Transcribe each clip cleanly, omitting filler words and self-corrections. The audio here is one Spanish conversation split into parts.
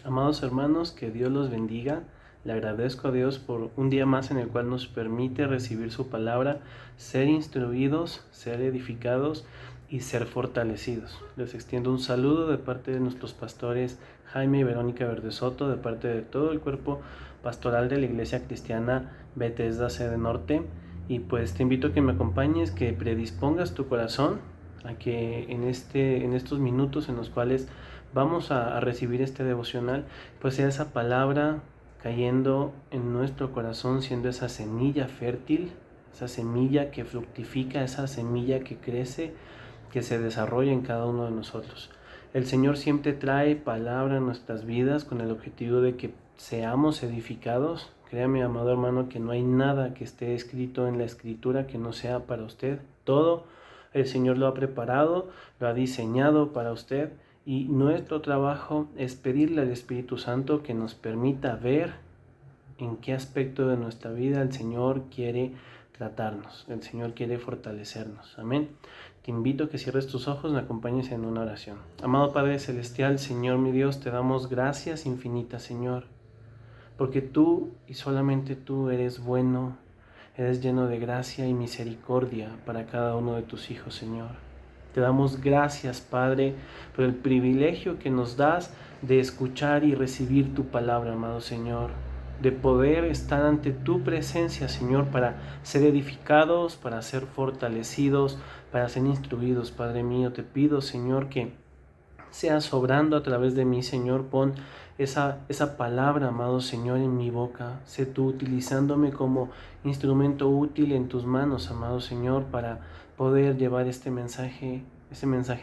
Amados hermanos, que Dios los bendiga. Le agradezco a Dios por un día más en el cual nos permite recibir su palabra, ser instruidos, ser edificados y ser fortalecidos. Les extiendo un saludo de parte de nuestros pastores Jaime y Verónica Verdesoto, de parte de todo el cuerpo pastoral de la Iglesia Cristiana Bethesda Sede Norte. Y pues te invito a que me acompañes, que predispongas tu corazón a que en estos minutos en los cuales vamos a recibir este devocional, pues sea esa palabra cayendo en nuestro corazón, siendo esa semilla fértil, esa semilla que fructifica, esa semilla que crece, que se desarrolla en cada uno de nosotros. El Señor siempre trae palabra a nuestras vidas con el objetivo de que seamos edificados. Créame, amado hermano, que no hay nada que esté escrito en la Escritura que no sea para usted. Todo el Señor lo ha preparado, lo ha diseñado para usted. Y nuestro trabajo es pedirle al Espíritu Santo que nos permita ver en qué aspecto de nuestra vida el Señor quiere tratarnos, el Señor quiere fortalecernos. Amén. Te invito a que cierres tus ojos y me acompañes en una oración. Amado Padre Celestial, Señor mi Dios, te damos gracias infinitas, Señor, porque tú y solamente tú eres bueno, eres lleno de gracia y misericordia para cada uno de tus hijos, Señor. Te damos gracias, Padre, por el privilegio que nos das de escuchar y recibir tu palabra, amado Señor, de poder estar ante tu presencia, Señor, para ser edificados, para ser fortalecidos, para ser instruidos, Padre mío. Te pido, Señor, que seas obrando a través de mí, Señor. Pon esa palabra, amado Señor, en mi boca. Sé tú utilizándome como instrumento útil en tus manos, amado Señor, para poder llevar este mensaje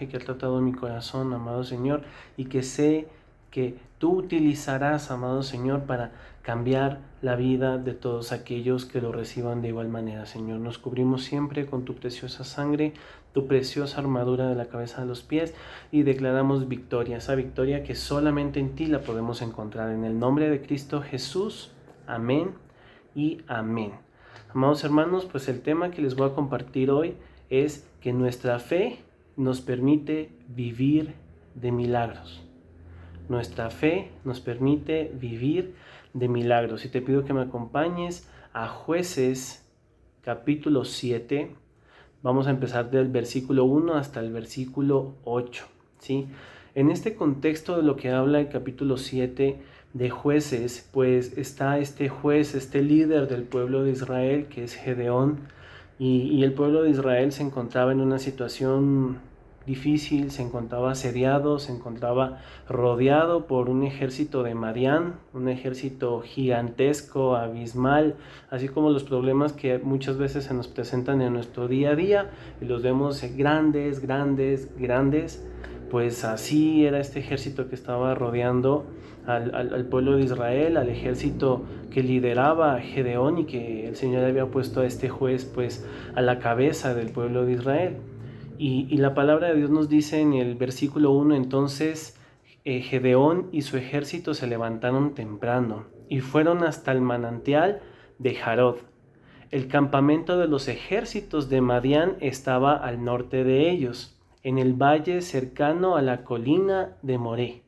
que ha tratado mi corazón, amado Señor, y que sé que tú utilizarás, amado Señor, para cambiar la vida de todos aquellos que lo reciban de igual manera, Señor. Nos cubrimos siempre con tu preciosa sangre, tu preciosa armadura de la cabeza a los pies, y declaramos victoria, esa victoria que solamente en ti la podemos encontrar. En el nombre de Cristo Jesús, amén y amén. Amados hermanos, pues el tema que les voy a compartir hoy es que nuestra fe nos permite vivir de milagros. Nuestra fe nos permite vivir de milagros. Y te pido que me acompañes a Jueces capítulo 7. Vamos a empezar del versículo 1 hasta el versículo 8, ¿sí? En este contexto de lo que habla el capítulo 7 de Jueces, pues está este juez, este líder del pueblo de Israel, que es Gedeón, y el pueblo de Israel se encontraba en una situación difícil, se encontraba asediado, se encontraba rodeado por un ejército de Madián, un ejército gigantesco, abismal, así como los problemas que muchas veces se nos presentan en nuestro día a día y los vemos grandes, pues así era este ejército que estaba rodeando al pueblo de Israel, al ejército que lideraba a Gedeón y que el Señor había puesto a este juez pues a la cabeza del pueblo de Israel. Y la palabra de Dios nos dice en el versículo 1, entonces Gedeón y su ejército se levantaron temprano y fueron hasta el manantial de Jarod. El campamento de los ejércitos de Madián estaba al norte de ellos, en el valle cercano a la colina de Moré.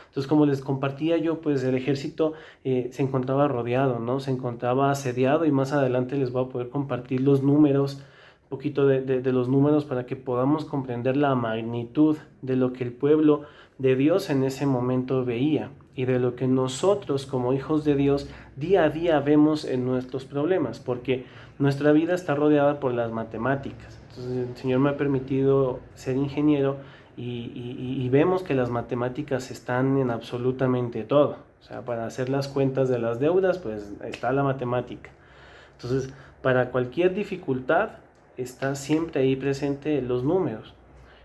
Entonces, como les compartía yo, pues el ejército se encontraba rodeado, ¿no? Se encontraba asediado, y más adelante les voy a poder compartir los números, un poquito de los números, para que podamos comprender la magnitud de lo que el pueblo de Dios en ese momento veía y de lo que nosotros como hijos de Dios día a día vemos en nuestros problemas, porque nuestra vida está rodeada por las matemáticas. Entonces, el Señor me ha permitido ser ingeniero y vemos que las matemáticas están en absolutamente todo. O sea, para hacer las cuentas de las deudas, pues está la matemática. Entonces, para cualquier dificultad, está siempre ahí presente los números.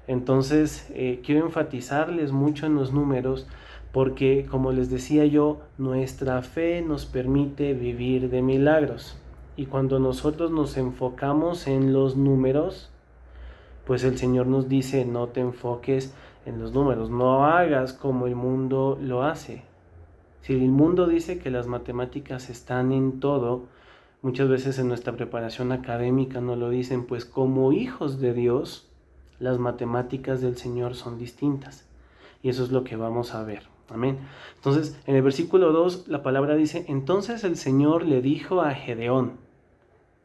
Entonces, quiero enfatizarles mucho en los números porque, como les decía yo, nuestra fe nos permite vivir de milagros. Y cuando nosotros nos enfocamos en los números, pues el Señor nos dice, no te enfoques en los números, no hagas como el mundo lo hace. Si el mundo dice que las matemáticas están en todo, muchas veces en nuestra preparación académica no lo dicen, pues como hijos de Dios, las matemáticas del Señor son distintas. Y eso es lo que vamos a ver. Amén. Entonces, en el versículo 2, la palabra dice: entonces el Señor le dijo a Gedeón: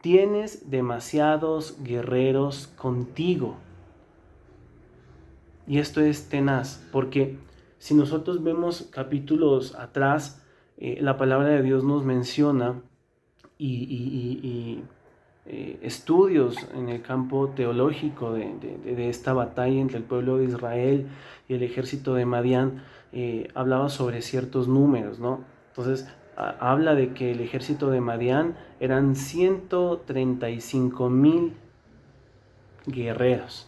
tienes demasiados guerreros contigo. Y esto es tenaz, porque si nosotros vemos capítulos atrás, la palabra de Dios nos menciona y estudios en el campo teológico de esta batalla entre el pueblo de Israel y el ejército de Madián, hablaba sobre ciertos números, ¿no? Entonces, habla de que el ejército de Madián eran 135,000 guerreros.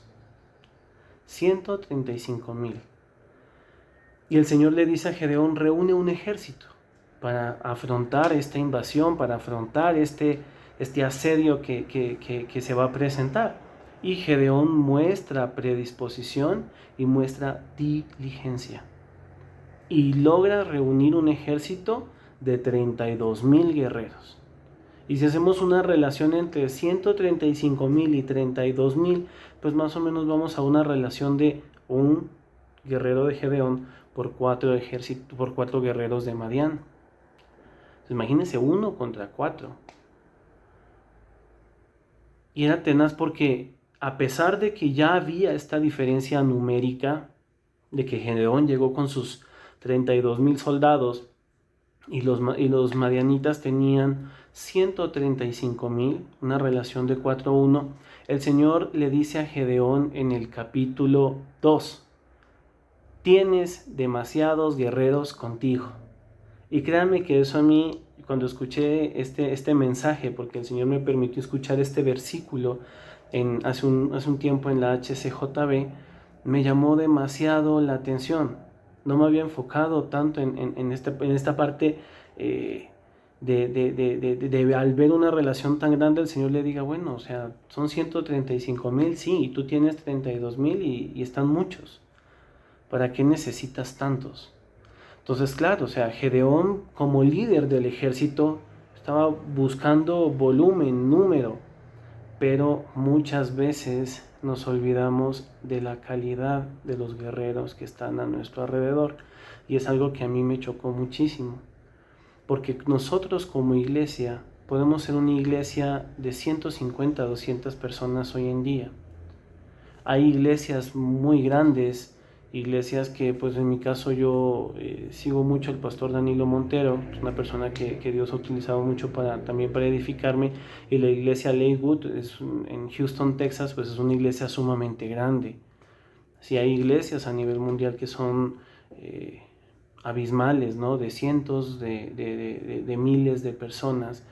135,000. Y el Señor le dice a Gedeón: reúne un ejército para afrontar esta invasión, para afrontar este asedio que se va a presentar. Y Gedeón muestra predisposición y muestra diligencia. Y logra reunir un ejército de 32,000 guerreros. Y si hacemos una relación entre 135,000 y 32,000, pues más o menos vamos a una relación de un guerrero de Gedeón por 4 guerreros de Madián. Entonces, imagínense 1 contra 4. Y era tenaz porque, a pesar de que ya había esta diferencia numérica, de que Gedeón llegó con sus 32,000 soldados y los madianitas tenían 135,000, una relación de 4-1, el Señor le dice a Gedeón en el capítulo 2: tienes demasiados guerreros contigo. Y créanme que eso a mí, cuando escuché este mensaje, porque el Señor me permitió escuchar este versículo hace un tiempo en la HCJB, me llamó demasiado la atención. No me había enfocado tanto en esta parte al ver una relación tan grande, el Señor le diga: bueno, o sea, son 135,000, sí, y tú tienes 32,000 y están muchos. ¿Para qué necesitas tantos? Entonces, claro, o sea, Gedeón, como líder del ejército, estaba buscando volumen, número, pero muchas veces nos olvidamos de la calidad de los guerreros que están a nuestro alrededor. Y es algo que a mí me chocó muchísimo, porque nosotros como iglesia podemos ser una iglesia de 150, 200 personas hoy en día. Hay iglesias muy grandes, iglesias que, pues en mi caso, yo sigo mucho al pastor Danilo Montero, es una persona que Dios ha utilizado mucho también para edificarme, y la iglesia Lakewood en Houston, Texas, pues es una iglesia sumamente grande. Sí, hay iglesias a nivel mundial que son abismales, ¿no? De cientos, de miles de personas.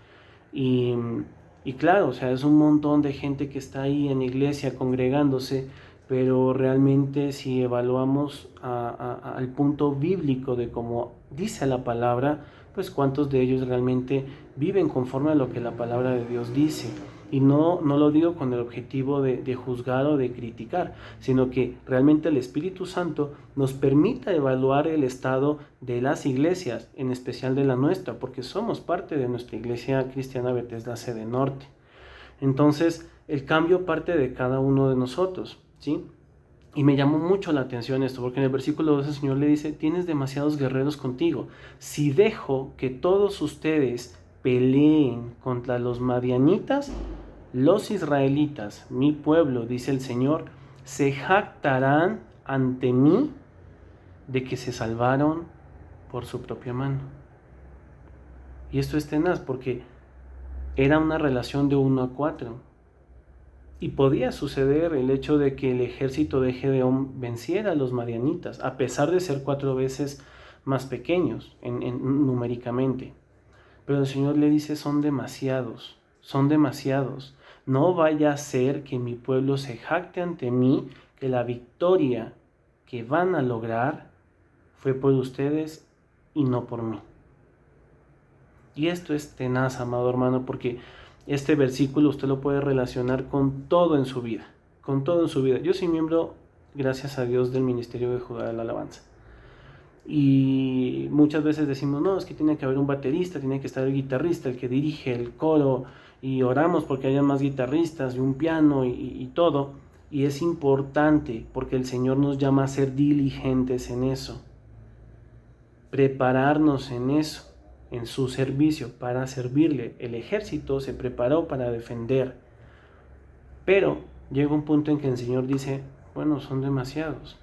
Y claro, o sea, es un montón de gente que está ahí en iglesia congregándose, pero realmente si evaluamos al punto bíblico de cómo dice la palabra, pues cuántos de ellos realmente viven conforme a lo que la palabra de Dios dice. Y no lo digo con el objetivo de juzgar o de criticar, sino que realmente el Espíritu Santo nos permita evaluar el estado de las iglesias, en especial de la nuestra, porque somos parte de nuestra iglesia cristiana Bethesda Sede Norte. Entonces, el cambio parte de cada uno de nosotros, ¿sí? Y me llamó mucho la atención esto, porque en el versículo 2 el Señor le dice: tienes demasiados guerreros contigo. Si dejo que todos ustedes peleen contra los madianitas, los israelitas, mi pueblo, dice el Señor, se jactarán ante mí de que se salvaron por su propia mano. Y esto es tenaz, porque era una relación de 1-4. Y podía suceder el hecho de que el ejército de Gedeón venciera a los madianitas, a pesar de ser 4 veces más pequeños numéricamente. Pero el Señor le dice: son demasiados. No vaya a ser que mi pueblo se jacte ante mí que la victoria que van a lograr fue por ustedes y no por mí. Y esto es tenaz, amado hermano, porque este versículo usted lo puede relacionar con todo en su vida. Yo soy miembro, gracias a Dios, del Ministerio de Judá de la Alabanza. Y muchas veces decimos: no, es que tiene que haber un baterista, tiene que estar el guitarrista, el que dirige el coro, y oramos porque haya más guitarristas y un piano y todo. Y es importante porque el Señor nos llama a ser diligentes en eso. prepararnos en eso, en su servicio, para servirle. El ejército se preparó para defender, pero llega un punto en que el Señor dice, bueno, son demasiados.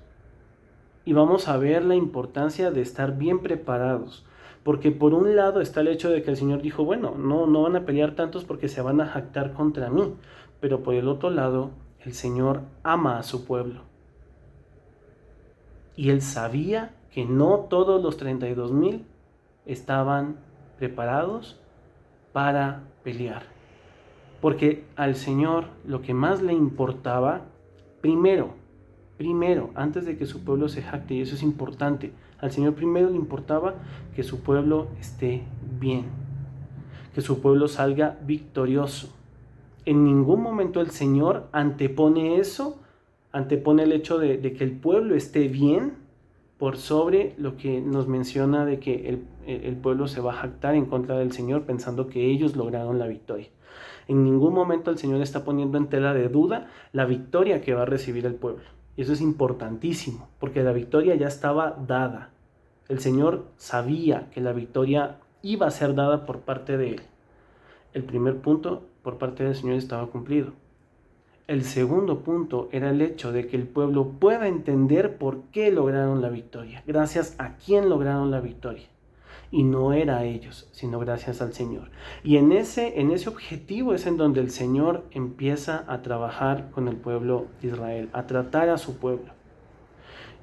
Y vamos a ver la importancia de estar bien preparados, porque por un lado está el hecho de que el Señor dijo, bueno, no van a pelear tantos porque se van a jactar contra mí, pero por el otro lado, el Señor ama a su pueblo. Y Él sabía que no todos los 32,000 estaban preparados para pelear. Porque al Señor lo que más le importaba, primero, antes de que su pueblo se jacte, y eso es importante, al Señor primero le importaba que su pueblo esté bien, que su pueblo salga victorioso. En ningún momento el Señor antepone eso, antepone el hecho de que el pueblo esté bien por sobre lo que nos menciona de que el pueblo se va a jactar en contra del Señor pensando que ellos lograron la victoria. En ningún momento el Señor está poniendo en tela de duda la victoria que va a recibir el pueblo. Y eso es importantísimo, porque la victoria ya estaba dada. El Señor sabía que la victoria iba a ser dada por parte de Él. El primer punto por parte del Señor estaba cumplido. El segundo punto era el hecho de que el pueblo pueda entender por qué lograron la victoria, gracias a quién lograron la victoria. Y no era a ellos, sino gracias al Señor. Y en ese objetivo es en donde el Señor empieza a trabajar con el pueblo de Israel, a tratar a su pueblo.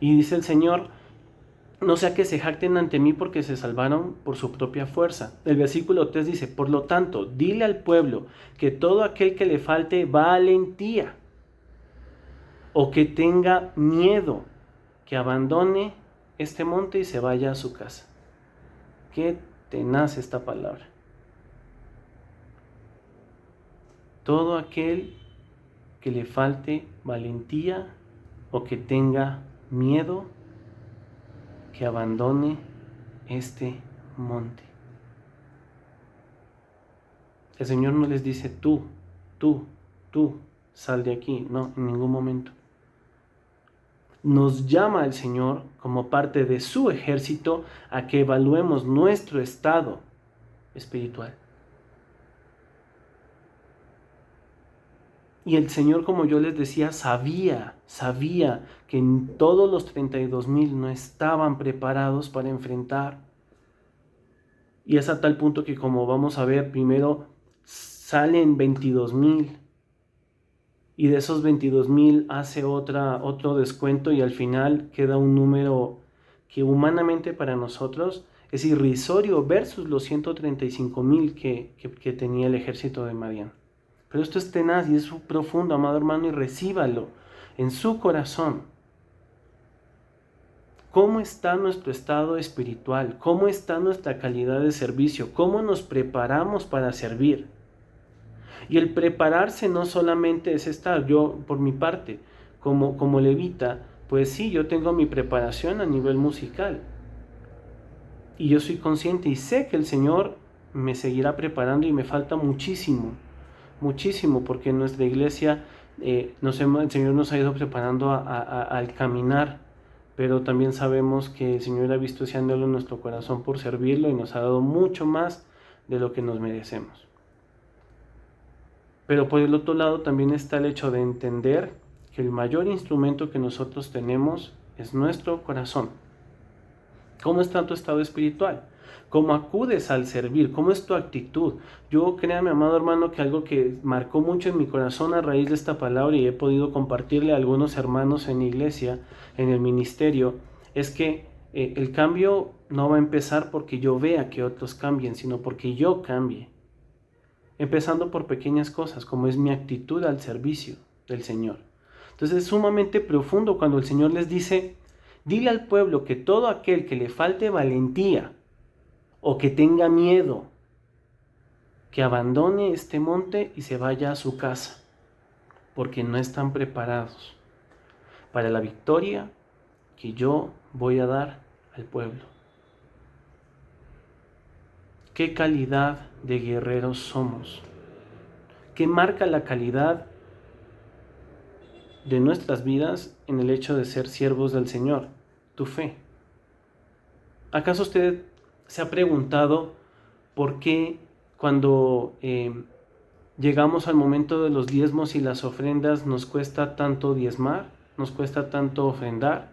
Y dice el Señor, no sea que se jacten ante mí porque se salvaron por su propia fuerza. El versículo 3 dice, por lo tanto, dile al pueblo que todo aquel que le falte valentía o que tenga miedo, que abandone este monte y se vaya a su casa. Qué tenaz esta palabra. Todo aquel que le falte valentía o que tenga miedo, que abandone este monte. El Señor no les dice tú, sal de aquí. No, en ningún momento. Nos llama el Señor como parte de su ejército a que evaluemos nuestro estado espiritual. Y el Señor, como yo les decía, sabía que todos los 32,000 no estaban preparados para enfrentar. Y es a tal punto que, como vamos a ver, primero salen 22,000. Y de esos 22,000 hace otro descuento y al final queda un número que humanamente para nosotros es irrisorio versus los 135,000 que tenía el ejército de Madián. Pero esto es tenaz y es profundo, amado hermano, y recíbalo en su corazón. ¿Cómo está nuestro estado espiritual? ¿Cómo está nuestra calidad de servicio? ¿Cómo nos preparamos para servir? Y el prepararse no solamente es estar, yo por mi parte, como levita, pues sí, yo tengo mi preparación a nivel musical. Y yo soy consciente y sé que el Señor me seguirá preparando y me falta muchísimo, porque en nuestra iglesia el Señor nos ha ido preparando al caminar, pero también sabemos que el Señor ha visto ese anhelo en nuestro corazón por servirlo y nos ha dado mucho más de lo que nos merecemos. Pero por el otro lado también está el hecho de entender que el mayor instrumento que nosotros tenemos es nuestro corazón. ¿Cómo está tu estado espiritual? ¿Cómo acudes al servir? ¿Cómo es tu actitud? Yo, créame, amado hermano, que algo que marcó mucho en mi corazón a raíz de esta palabra y he podido compartirle a algunos hermanos en la iglesia, en el ministerio, es que el cambio no va a empezar porque yo vea que otros cambien, sino porque yo cambie. Empezando por pequeñas cosas, como es mi actitud al servicio del Señor. Entonces es sumamente profundo cuando el Señor les dice, dile al pueblo que todo aquel que le falte valentía o que tenga miedo, que abandone este monte y se vaya a su casa, porque no están preparados para la victoria que yo voy a dar al pueblo. ¿Qué calidad de guerreros somos? ¿Qué marca la calidad de nuestras vidas en el hecho de ser siervos del Señor? Tu fe. ¿Acaso usted se ha preguntado por qué cuando llegamos al momento de los diezmos y las ofrendas nos cuesta tanto diezmar, nos cuesta tanto ofrendar?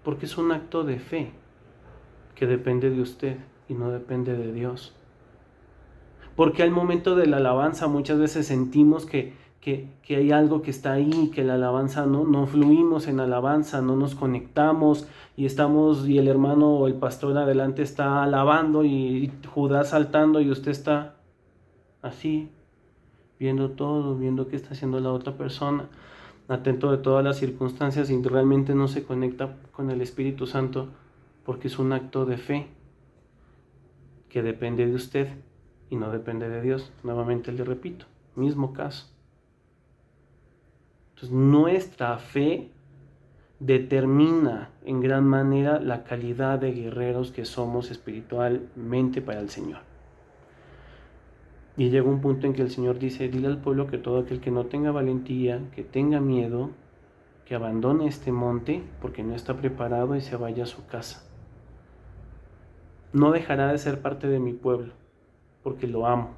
Porque es un acto de fe que depende de usted y no depende de Dios. Porque al momento de la alabanza muchas veces sentimos que hay algo que está ahí, que la alabanza no fluimos en alabanza, no nos conectamos y el hermano o el pastor adelante está alabando y Judas saltando y usted está así, viendo todo, viendo qué está haciendo la otra persona, atento de todas las circunstancias y realmente no se conecta con el Espíritu Santo porque es un acto de fe que depende de usted y no depende de Dios. Nuevamente le repito, mismo caso. Entonces, nuestra fe determina en gran manera la calidad de guerreros que somos espiritualmente para el Señor. Y llega un punto en que el Señor dice, dile al pueblo que todo aquel que no tenga valentía, que tenga miedo, que abandone este monte porque no está preparado y se vaya a su casa. No dejará de ser parte de mi pueblo porque lo amo,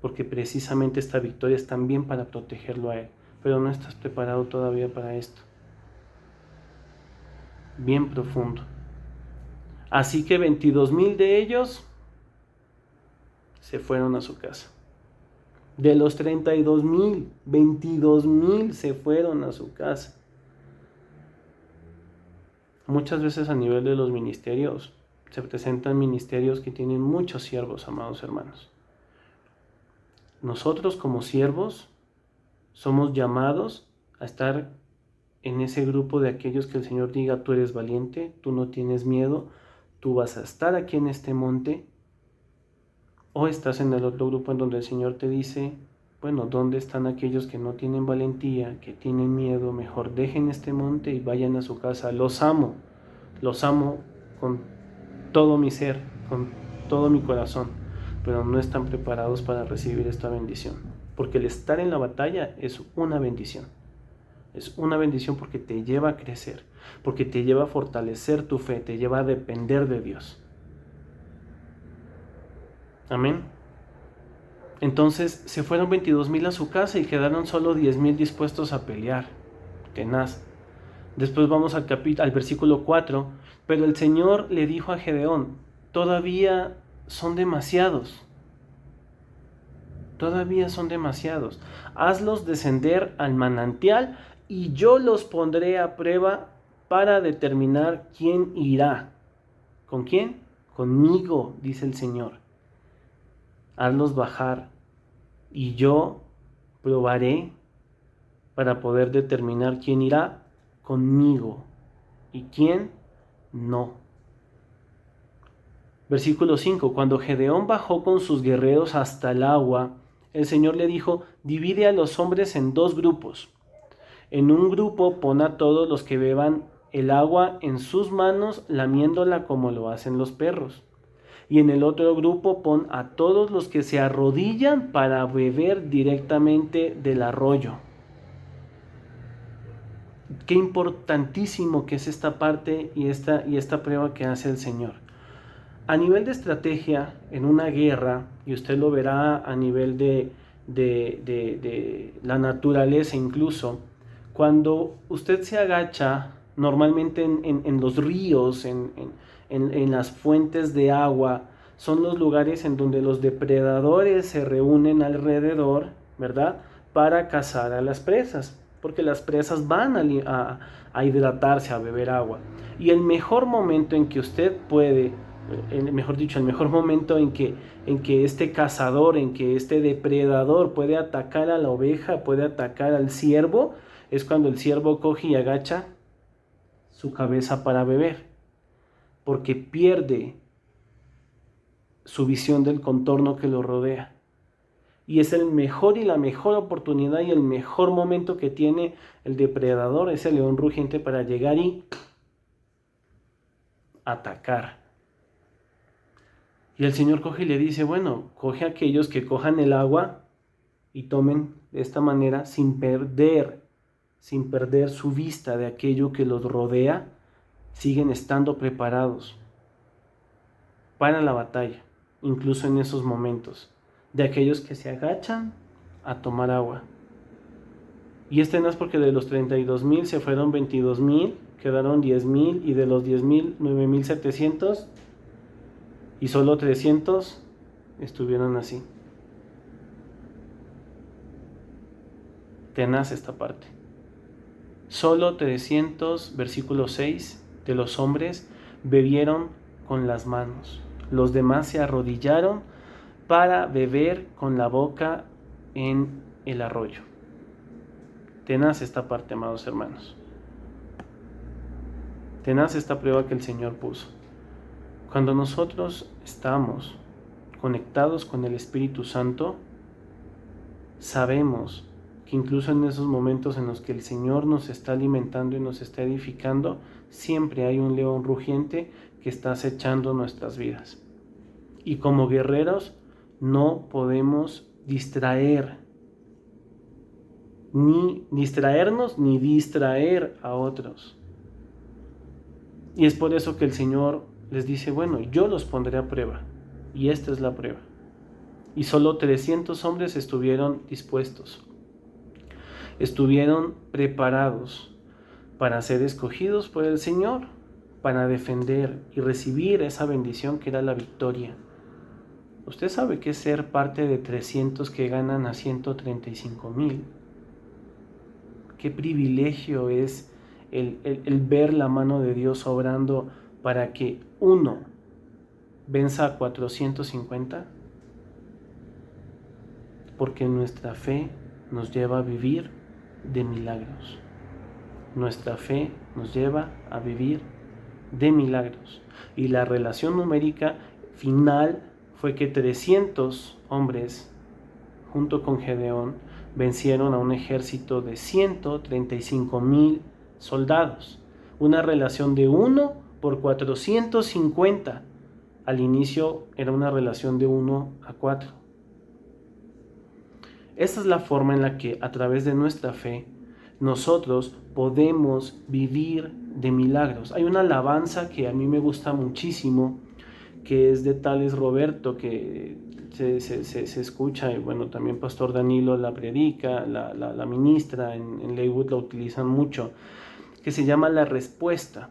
porque precisamente esta victoria es también para protegerlo a él, pero no estás preparado todavía para esto. Bien profundo. Así que 22,000 de ellos se fueron a su casa. De los 32,000, 22,000 se fueron a su casa. Muchas veces a nivel de los ministerios se presentan ministerios que tienen muchos siervos, amados hermanos. Nosotros como siervos somos llamados a estar en ese grupo de aquellos que el Señor diga, tú eres valiente, tú no tienes miedo, tú vas a estar aquí en este monte. O estás en el otro grupo en donde el Señor te dice, bueno, ¿dónde están aquellos que no tienen valentía, que tienen miedo? Mejor dejen este monte y vayan a su casa. Los amo con todo mi ser, con todo mi corazón, pero no están preparados para recibir esta bendición. Porque el estar en la batalla es una bendición. Es una bendición porque te lleva a crecer, porque te lleva a fortalecer tu fe, te lleva a depender de Dios. Amén. Entonces se fueron 22,000 a su casa y quedaron solo 10,000 dispuestos a pelear. Tenaz. Después vamos al versículo 4. Pero el Señor le dijo a Gedeón, todavía son demasiados. Todavía son demasiados. Hazlos descender al manantial y yo los pondré a prueba para determinar quién irá. ¿Con quién? Conmigo, dice el Señor. Hazlos bajar y yo probaré para poder determinar quién irá conmigo y quién no. Versículo 5. Cuando Gedeón bajó con sus guerreros hasta el agua, el Señor le dijo, divide a los hombres en 2 grupos. En un grupo pon a todos los que beban el agua en sus manos, lamiéndola como lo hacen los perros. Y en el otro grupo pon a todos los que se arrodillan para beber directamente del arroyo. Qué importantísimo que es esta parte y esta prueba que hace el Señor. A nivel de estrategia, en una guerra, y usted lo verá a nivel de la naturaleza incluso, cuando usted se agacha, normalmente en los ríos, en las fuentes de agua, son los lugares en donde los depredadores se reúnen alrededor, ¿verdad?, para cazar a las presas, porque las presas van a hidratarse, a beber agua. Y el mejor momento en que usted puede, el mejor momento en que este cazador, en que este depredador puede atacar a la oveja, puede atacar al ciervo, es cuando el ciervo coge y agacha su cabeza para beber, porque pierde su visión del contorno que lo rodea. Y es el mejor y la mejor oportunidad y el mejor momento que tiene el depredador, ese león rugiente, para llegar y atacar. Y el Señor coge y le dice, bueno, coge a aquellos que cojan el agua y tomen de esta manera sin perder su vista de aquello que los rodea, siguen estando preparados. para la batalla, incluso en esos momentos, de aquellos que se agachan a tomar agua. Y no es porque de los 32,000 se fueron 22,000, quedaron 10,000, y de los 10,000, 9,700, y solo 300 estuvieron así. Tenaz esta parte. Solo 300, versículo 6, de los hombres bebieron con las manos. Los demás se arrodillaron para beber con la boca en el arroyo. Tenaz esta parte, amados hermanos. Tenaz esta prueba que el Señor puso. Cuando nosotros estamos conectados con el Espíritu Santo, sabemos que incluso en esos momentos en los que el Señor nos está alimentando y nos está edificando, siempre hay un león rugiente que está acechando nuestras vidas. Y como guerreros no podemos ni distraernos ni distraer a otros. Y es por eso que el Señor les dice, bueno, yo los pondré a prueba, y esta es la prueba. Y solo 300 hombres estuvieron dispuestos, estuvieron preparados para ser escogidos por el Señor, para defender y recibir esa bendición que era la victoria. Usted sabe que es ser parte de 300 que ganan a 135,000. Qué privilegio es el ver la mano de Dios obrando para que uno venza a 450. Porque nuestra fe nos lleva a vivir de milagros. Nuestra fe nos lleva a vivir de milagros. Y la relación numérica final fue que 300 hombres, junto con Gedeón, vencieron a un ejército de 135,000 soldados. Una relación de 1 por 450. Al inicio era una relación de 1 a 4. Esta es la forma en la que a través de nuestra fe nosotros podemos vivir de milagros. Hay una alabanza que a mí me gusta muchísimo, que es de Tales Roberto, que se escucha, y bueno, también Pastor Danilo la predica, la ministra en Leywood la utilizan mucho, que se llama La Respuesta.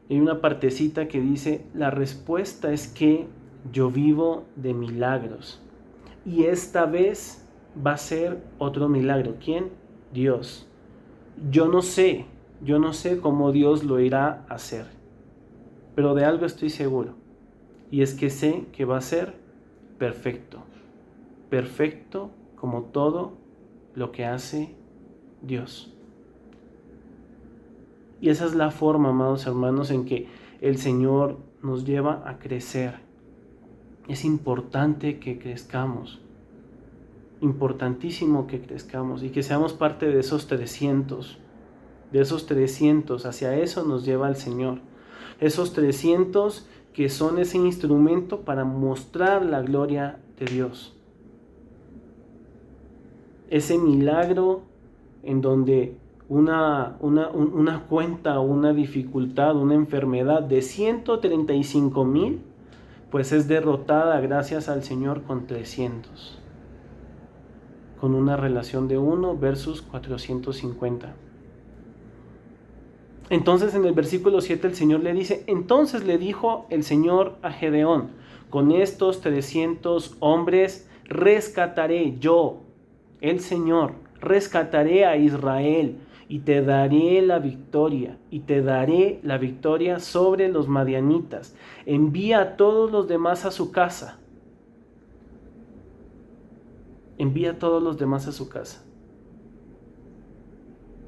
Hay una partecita que dice, la respuesta es que yo vivo de milagros, y esta vez va a ser otro milagro. ¿Quién? Dios. Yo no sé cómo Dios lo irá a hacer, pero de algo estoy seguro, y es que sé que va a ser perfecto, perfecto como todo lo que hace Dios. Y esa es la forma, amados hermanos, en que el Señor nos lleva a crecer. Es importante que crezcamos, importantísimo que crezcamos y que seamos parte de esos 300, hacia eso nos lleva el Señor. Esos 300 que son ese instrumento para mostrar la gloria de Dios. Ese milagro en donde una cuenta, una dificultad, una enfermedad de 135,000, pues es derrotada gracias al Señor con 300. Con una relación de 1 versus 450. Entonces en el versículo 7 el Señor le dice, entonces le dijo el Señor a Gedeón, con estos 300 hombres rescataré yo, el Señor, rescataré a Israel y te daré la victoria, sobre los madianitas. Envía a todos los demás a su casa. Envía a todos los demás a su casa.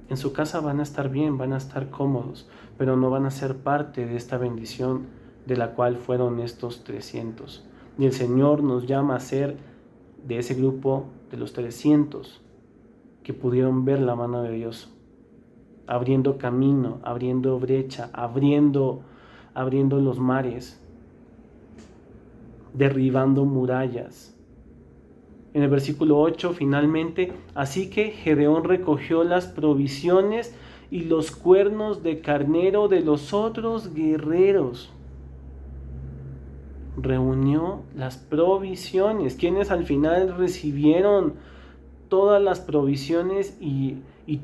En su casa van a estar bien, van a estar cómodos, pero no van a ser parte de esta bendición de la cual fueron estos 300. Y el Señor nos llama a ser de ese grupo de los 300 que pudieron ver la mano de Dios, abriendo camino, abriendo brecha, abriendo los mares, derribando murallas. En el versículo 8, finalmente, así que Gedeón recogió las provisiones y los cuernos de carnero de los otros guerreros. reunió las provisiones. ¿Quiénes al final recibieron todas las provisiones y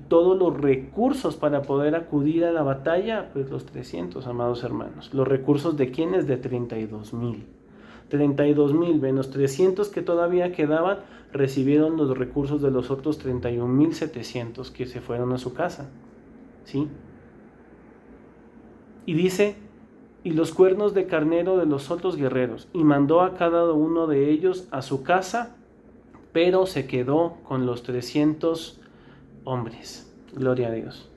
todos los recursos para poder acudir a la batalla? Pues los 300, amados hermanos. ¿Los recursos de quiénes? De 32,000. 32,000 menos 300 que todavía quedaban, recibieron los recursos de los otros 31,700 que se fueron a su casa. ¿Sí? Y dice, y los cuernos de carnero de los otros guerreros, y mandó a cada uno de ellos a su casa, pero se quedó con los 300 hombres. Gloria a Dios.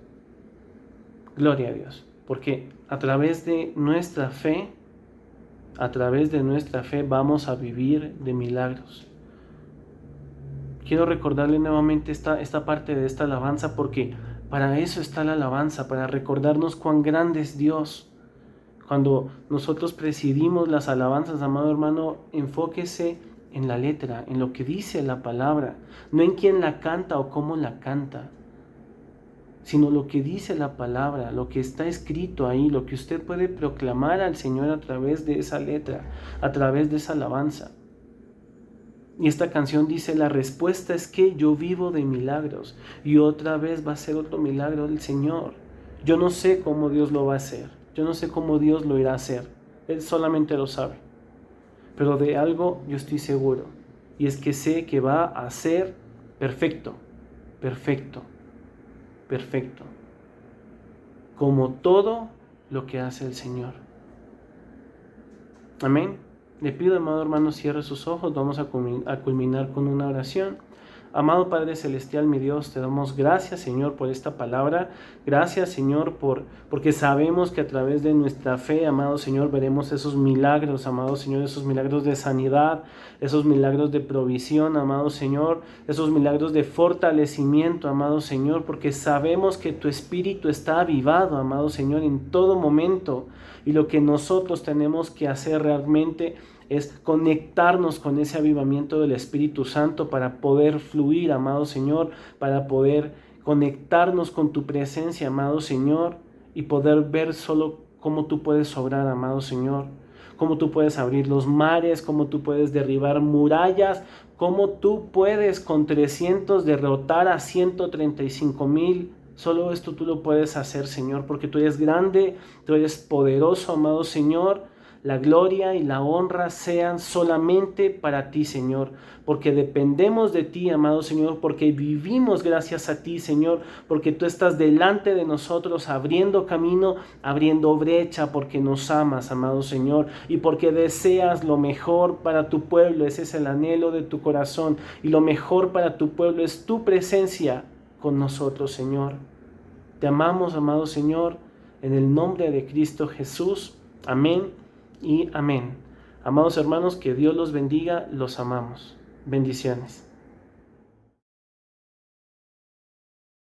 Gloria a Dios. Porque a través de nuestra fe vamos a vivir de milagros. Quiero recordarle nuevamente esta parte de esta alabanza, porque para eso está la alabanza, para recordarnos cuán grande es Dios. Cuando nosotros presidimos las alabanzas, amado hermano, enfóquese en la letra, en lo que dice la palabra, no en quién la canta o cómo la canta, sino lo que dice la palabra, lo que está escrito ahí, lo que usted puede proclamar al Señor a través de esa letra, a través de esa alabanza. Y esta canción dice, la respuesta es que yo vivo de milagros, y otra vez va a ser otro milagro del Señor. Yo no sé cómo Dios lo va a hacer, yo no sé cómo Dios lo irá a hacer, Él solamente lo sabe. Pero de algo yo estoy seguro, y es que sé que va a ser perfecto, perfecto, perfecto, como todo lo que hace el Señor. Amén. Le pido, amado hermano, cierre sus ojos. Vamos a culminar con una oración. Amado Padre Celestial, mi Dios, te damos gracias, Señor, por esta palabra. Gracias, Señor, porque sabemos que a través de nuestra fe, amado Señor, veremos esos milagros, amado Señor, esos milagros de sanidad, esos milagros de provisión, amado Señor, esos milagros de fortalecimiento, amado Señor, porque sabemos que tu Espíritu está avivado, amado Señor, en todo momento. Y lo que nosotros tenemos que hacer realmente es conectarnos con ese avivamiento del Espíritu Santo para poder fluir, amado Señor, para poder conectarnos con tu presencia, amado Señor, y poder ver solo cómo tú puedes obrar, amado Señor, cómo tú puedes abrir los mares, cómo tú puedes derribar murallas, cómo tú puedes con 300 derrotar a 135,000. Solo esto tú lo puedes hacer, Señor, porque tú eres grande, tú eres poderoso, amado Señor. La gloria y la honra sean solamente para ti, Señor, porque dependemos de ti, amado Señor, porque vivimos gracias a ti, Señor, porque tú estás delante de nosotros abriendo camino, abriendo brecha, porque nos amas, amado Señor, y porque deseas lo mejor para tu pueblo. Ese es el anhelo de tu corazón, y lo mejor para tu pueblo es tu presencia con nosotros, Señor. Te amamos, amado Señor, en el nombre de Cristo Jesús. Amén y amén. Amados hermanos, que Dios los bendiga, los amamos. Bendiciones.